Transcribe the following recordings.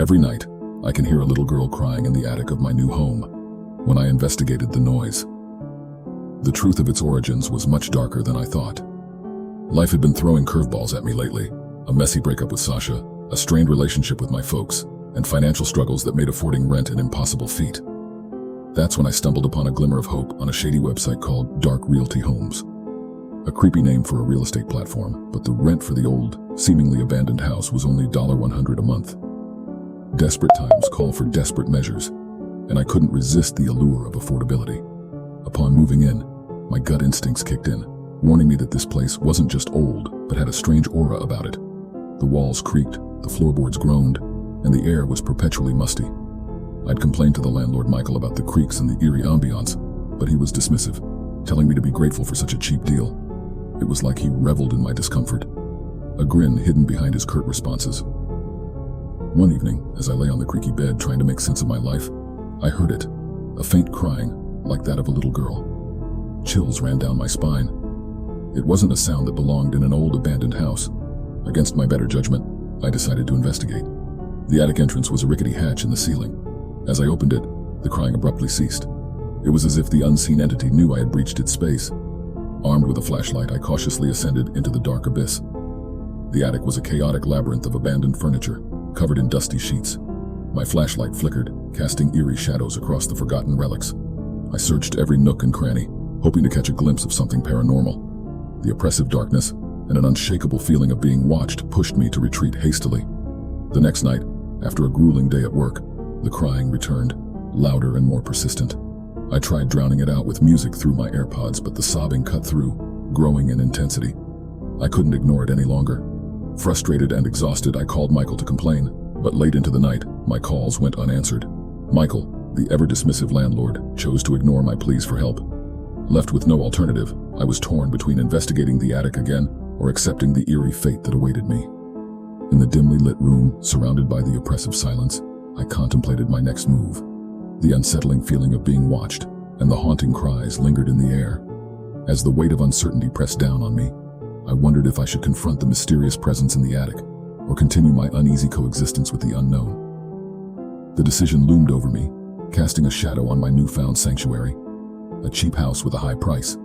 Every night, I can hear a little girl crying in the attic of my new home. When I investigated the noise, the truth of its origins was much darker than I thought. Life had been throwing curveballs at me lately. A messy breakup with Sasha, a strained relationship with my folks, and financial struggles that made affording rent an impossible feat. That's when I stumbled upon a glimmer of hope on a shady website called Dark Realty Homes. A creepy name for a real estate platform, but the rent for the old, seemingly abandoned house was only $100 a month. Desperate times call for desperate measures, and I couldn't resist the allure of affordability. Upon moving in, my gut instincts kicked in, warning me that this place wasn't just old, but had a strange aura about it. The walls creaked, the floorboards groaned, and the air was perpetually musty. I'd complained to the landlord Michael about the creaks and the eerie ambiance, but he was dismissive, telling me to be grateful for such a cheap deal. It was like he reveled in my discomfort, a grin hidden behind his curt responses. One evening, as I lay on the creaky bed trying to make sense of my life, I heard it, a faint crying, like that of a little girl. Chills ran down my spine. It wasn't a sound that belonged in an old abandoned house. Against my better judgment, I decided to investigate. The attic entrance was a rickety hatch in the ceiling. As I opened it, the crying abruptly ceased. It was as if the unseen entity knew I had breached its space. Armed with a flashlight, I cautiously ascended into the dark abyss. The attic was a chaotic labyrinth of abandoned furniture, covered in dusty sheets. My flashlight flickered, casting eerie shadows across the forgotten relics. I searched every nook and cranny, hoping to catch a glimpse of something paranormal. The oppressive darkness and an unshakable feeling of being watched pushed me to retreat hastily. The next night, after a grueling day at work, the crying returned, louder and more persistent. I tried drowning it out with music through my AirPods, but the sobbing cut through, growing in intensity. I couldn't ignore it any longer. Frustrated and exhausted, I called Michael to complain, but late into the night, my calls went unanswered. Michael, the ever-dismissive landlord, chose to ignore my pleas for help. Left with no alternative, I was torn between investigating the attic again or accepting the eerie fate that awaited me. In the dimly lit room, surrounded by the oppressive silence, I contemplated my next move. The unsettling feeling of being watched and the haunting cries lingered in the air. As the weight of uncertainty pressed down on me, I wondered if I should confront the mysterious presence in the attic or continue my uneasy coexistence with the unknown. The decision loomed over me, casting a shadow on my newfound sanctuary, a cheap house with a high price.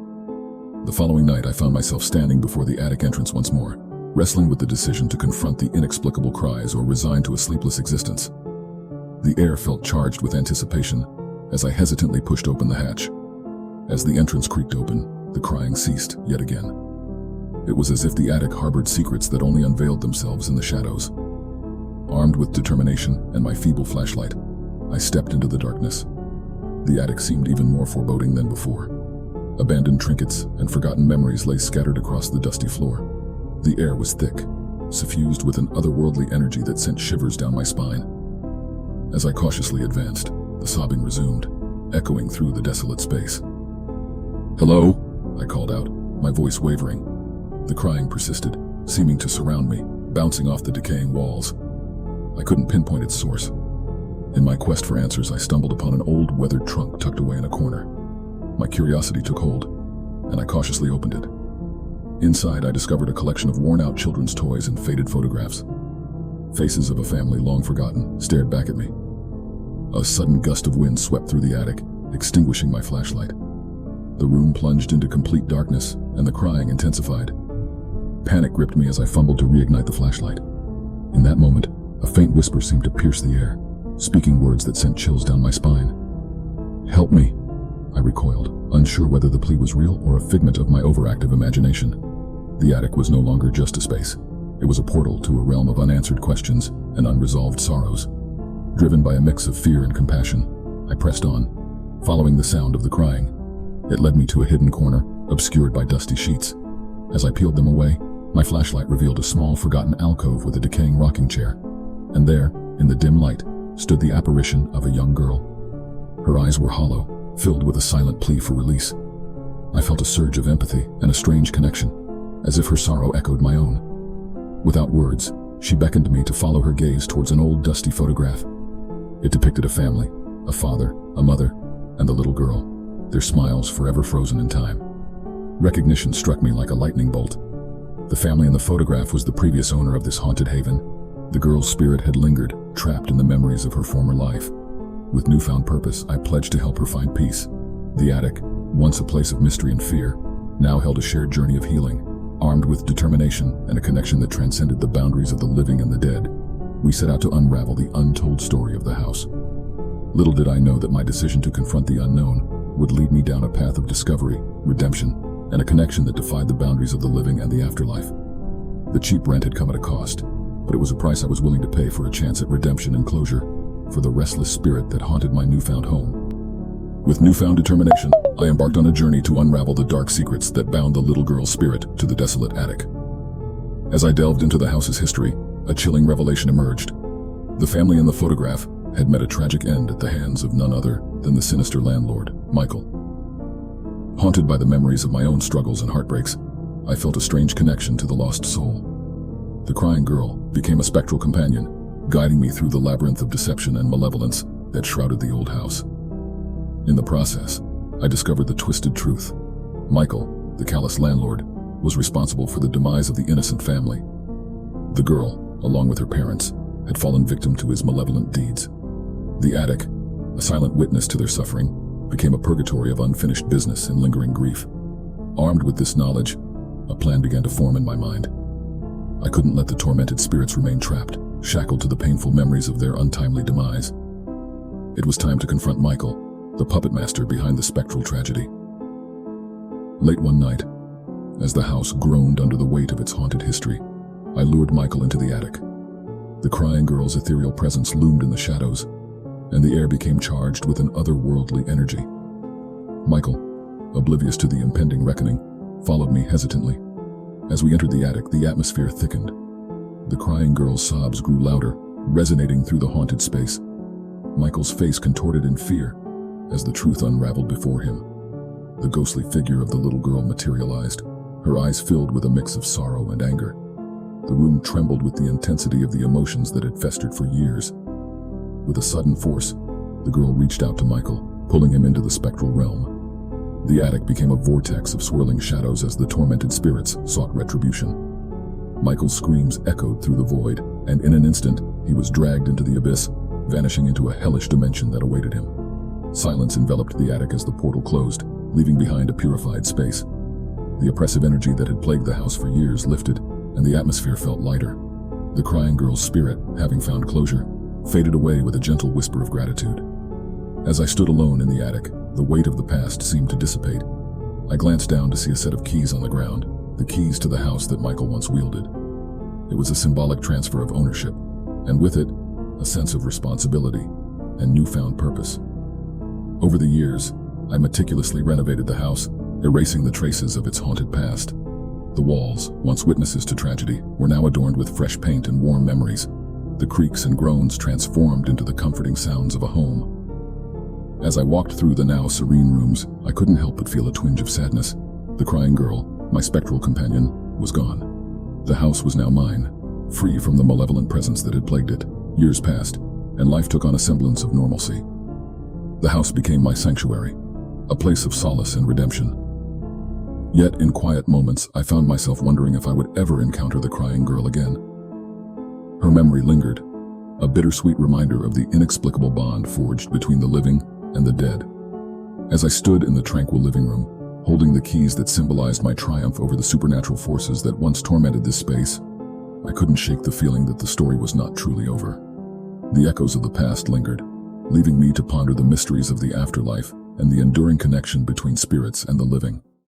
The following night, I found myself standing before the attic entrance once more, wrestling with the decision to confront the inexplicable cries or resign to a sleepless existence. The air felt charged with anticipation as I hesitantly pushed open the hatch. As the entrance creaked open, the crying ceased yet again. It was as if the attic harbored secrets that only unveiled themselves in the shadows. Armed with determination and my feeble flashlight, I stepped into the darkness. The attic seemed even more foreboding than before. Abandoned trinkets and forgotten memories lay scattered across the dusty floor. The air was thick, suffused with an otherworldly energy that sent shivers down my spine. As I cautiously advanced, the sobbing resumed, echoing through the desolate space. "Hello?" I called out, my voice wavering. The crying persisted, seeming to surround me, bouncing off the decaying walls. I couldn't pinpoint its source. In my quest for answers, I stumbled upon an old, weathered trunk tucked away in a corner. My curiosity took hold, and I cautiously opened it. Inside, I discovered a collection of worn-out children's toys and faded photographs. Faces of a family long forgotten stared back at me. A sudden gust of wind swept through the attic, extinguishing my flashlight. The room plunged into complete darkness, and the crying intensified. Panic gripped me as I fumbled to reignite the flashlight. In that moment, a faint whisper seemed to pierce the air, speaking words that sent chills down my spine. "Help me," I recoiled, unsure whether the plea was real or a figment of my overactive imagination. The attic was no longer just a space. It was a portal to a realm of unanswered questions and unresolved sorrows. Driven by a mix of fear and compassion, I pressed on, following the sound of the crying. It led me to a hidden corner, obscured by dusty sheets. As I peeled them away, my flashlight revealed a small, forgotten alcove with a decaying rocking chair. And there, in the dim light, stood the apparition of a young girl. Her eyes were hollow, filled with a silent plea for release. I felt a surge of empathy and a strange connection, as if her sorrow echoed my own. Without words, she beckoned me to follow her gaze towards an old, dusty photograph. It depicted a family, a father, a mother, and the little girl, their smiles forever frozen in time. Recognition struck me like a lightning bolt. The family in the photograph was the previous owner of this haunted haven, The girl's spirit had lingered, trapped in the memories of her former life. With newfound purpose, I pledged to help her find peace. The attic, once a place of mystery and fear, now held a shared journey of healing. Armed with determination and a connection that transcended the boundaries of the living and the dead, we set out to unravel the untold story of the house. Little did I know that my decision to confront the unknown would lead me down a path of discovery, redemption, and a connection that defied the boundaries of the living and the afterlife. The cheap rent had come at a cost, but it was a price I was willing to pay for a chance at redemption and closure for the restless spirit that haunted my newfound home. With newfound determination, I embarked on a journey to unravel the dark secrets that bound the little girl's spirit to the desolate attic. As I delved into the house's history, a chilling revelation emerged. The family in the photograph had met a tragic end at the hands of none other than the sinister landlord, Michael. Haunted by the memories of my own struggles and heartbreaks, I felt a strange connection to the lost soul. The crying girl became a spectral companion, guiding me through the labyrinth of deception and malevolence that shrouded the old house. In the process, I discovered the twisted truth. Michael, the callous landlord, was responsible for the demise of the innocent family. The girl, along with her parents, had fallen victim to his malevolent deeds. The attic, a silent witness to their suffering, became a purgatory of unfinished business and lingering grief. Armed with this knowledge, a plan began to form in my mind. I couldn't let the tormented spirits remain trapped, shackled to the painful memories of their untimely demise. It was time to confront Michael, the puppet master behind the spectral tragedy. Late one night, as the house groaned under the weight of its haunted history, I lured Michael into the attic. The crying girl's ethereal presence loomed in the shadows, and the air became charged with an otherworldly energy. Michael, oblivious to the impending reckoning, followed me hesitantly. As we entered the attic, the atmosphere thickened. The crying girl's sobs grew louder, resonating through the haunted space. Michael's face contorted in fear as the truth unraveled before him. The ghostly figure of the little girl materialized, her eyes filled with a mix of sorrow and anger. The room trembled with the intensity of the emotions that had festered for years. With a sudden force, the girl reached out to Michael, pulling him into the spectral realm. The attic became a vortex of swirling shadows as the tormented spirits sought retribution. Michael's screams echoed through the void, and in an instant, he was dragged into the abyss, vanishing into a hellish dimension that awaited him. Silence enveloped the attic as the portal closed, leaving behind a purified space. The oppressive energy that had plagued the house for years lifted, and the atmosphere felt lighter. The crying girl's spirit, having found closure, faded away with a gentle whisper of gratitude. As I stood alone in the attic, the weight of the past seemed to dissipate. I glanced down to see a set of keys on the ground, the keys to the house that Michael once wielded. It was a symbolic transfer of ownership, and with it, a sense of responsibility and newfound purpose. Over the years, I meticulously renovated the house, erasing the traces of its haunted past. The walls, once witnesses to tragedy, were now adorned with fresh paint and warm memories. The creaks and groans transformed into the comforting sounds of a home. As I walked through the now serene rooms, I couldn't help but feel a twinge of sadness. The crying girl, my spectral companion, was gone. The house was now mine, free from the malevolent presence that had plagued it. Years passed, and life took on a semblance of normalcy. The house became my sanctuary, a place of solace and redemption. Yet, in quiet moments, I found myself wondering if I would ever encounter the crying girl again. Her memory lingered, a bittersweet reminder of the inexplicable bond forged between the living and the dead. As I stood in the tranquil living room, holding the keys that symbolized my triumph over the supernatural forces that once tormented this space, I couldn't shake the feeling that the story was not truly over. The echoes of the past lingered, leaving me to ponder the mysteries of the afterlife and the enduring connection between spirits and the living.